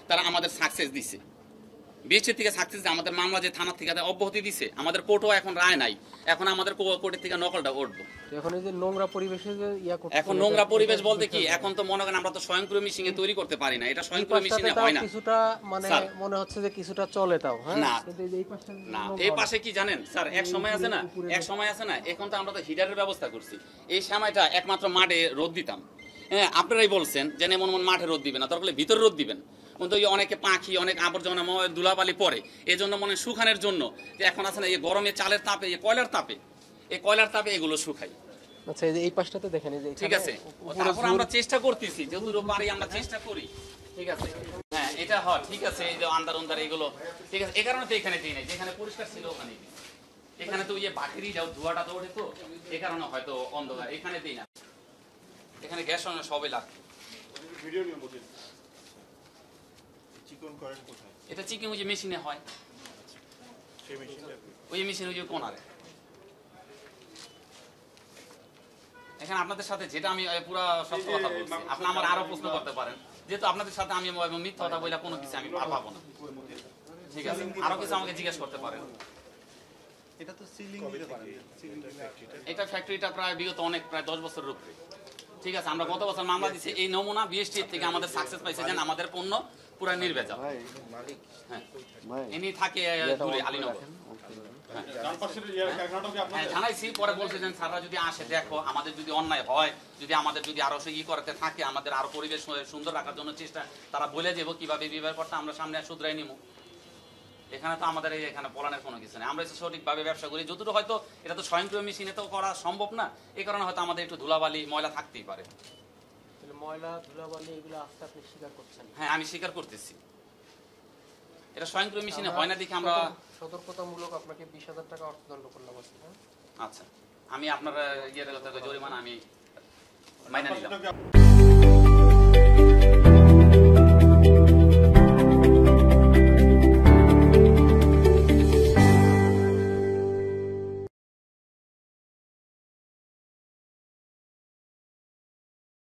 তারা আমাদের সাকসেস দিছে, বিএসটির থেকে সাকসেস দিয়ে আমাদের মামলা যে থানা থেকে অব্যাহতি দিছে, আমাদের কোর্টও এখন রায় নাই, এখন আমাদের কোর্টের থেকে নকলটা উঠবো। এখন এই যে নোংরা পরিবেশে যে এখন নোংরা পরিবেশ বলতে কি, এখন তো মনে করেন আমরা তো স্বয়ংক্রিয় মেশিনে তৈরি করতে পারি না, এটা স্বয়ংক্রিয় মেশিনে হয় না। কিছুটা মানে মনে হচ্ছে যে কিছুটা চলে তাও, হ্যাঁ না না এই পাশে কি জানেন স্যার, এক সময় আছে না, এখন তো আমরা তো হিটারের ব্যবস্থা করছি। এই সময়টা একমাত্র মাঠে রোদ দিতাম। হ্যাঁ, আপনারাই বলছেন যে এমন মাঠে রোদ দিবেন না, দরকার হলে ভিতরে রোদ দিবেন, কিন্তু অনেকে পাখি অনেক আবর্জনা ধুলাবালি পরে, এই জন্য মনে শুকানোর জন্য যে এখন আছে না, এই গরমে চালের তাপে, এই কয়লার তাপে এগুলো শুকাই। আচ্ছা, এই পাশটাতে দেখেন, এই যে ঠিক আছে, তারপর আমরা চেষ্টা করতেছি, যতদূর পারি আমরা চেষ্টা করি। ঠিক আছে, হ্যাঁ এটা হয়, ঠিক আছে, এই যে আন্দার এগুলো ঠিক আছে, এই কারণে তো এখানে দিই নাই, যেখানে পরিষ্কার ছিল ওখানে দিই। এখানে তো ইয়ে বাকিরই যাও, ধোঁয়াটা তো ওঠে, তো এই কারণে হয়তো অন্ধকার, এখানে দিই না, এখানে গ্যাস সবই লাগবে। এটা চিকেন ওই যে মেশিনে হয়, ওই মেশিন ওই যে কোনারে। এখানে আপনাদের সাথে যেটা আমি পুরো সত্য কথা বলছি, আপনি আমার আরো প্রশ্ন করতে পারেন, যেহেতু আপনাদের সাথে আমি মিথ্যা কথা বলে কোনো কিছু আমি পাবো না। ঠিক আছে, আরো কিছু আমাকে জিজ্ঞেস করতে পারেন। এটা তো সিলিং এটা ফ্যাক্টরিটা প্রায় বিগত অনেক প্রায় 10 বছরের উপরে। ঠিক আছে, আমরা গত বছর মামলা দিচ্ছি, এই নমুনা বিএসটি থেকে আমাদের সাকসেস পাইছে, যেন আমাদের পণ্য পুরো নির্ভেজাল। হ্যাঁ, ইনি থাকে দূরে আলীনগর। হ্যাঁ জানাইছি, পরে বলছে যে স্যাররা যদি আসে দেখো, আমাদের যদি অন্যায় হয়, যদি আমাদের যদি আরো করতে থাকে, আমাদের আরো পরিবেশ সুন্দর রাখার জন্য চেষ্টা, তারা বলে দেবো কিভাবে বিভাগ করতে, আমরা সামনে শুধরাই নিব। এখানে তো আমাদের এখানে বলানোর কোনো কিছু নেই, আমরা সঠিকভাবে ব্যবসা করি যতটুকু, হয়তো এটা তো স্বয়ংক্রিয় মেশিনে তো করা সম্ভব না, এই কারণে হয়তো আমাদের একটু ধুলাবালি ময়লা থাকতেই পারে। ময়লা ধুলাবালি এগুলো আজকে আপনি স্বীকার করছেন? হ্যাঁ আমি স্বীকার করতেছি, এটা স্বয়ংক্রিয় মেশিনে হয় না দেখে আমরা সতর্কতামূলক আপনাকে 20,000 টাকা অর্থদণ্ড করলাম। আচ্ছা, আমি আপনার জরিমানা আমি মাইনা নিলাম।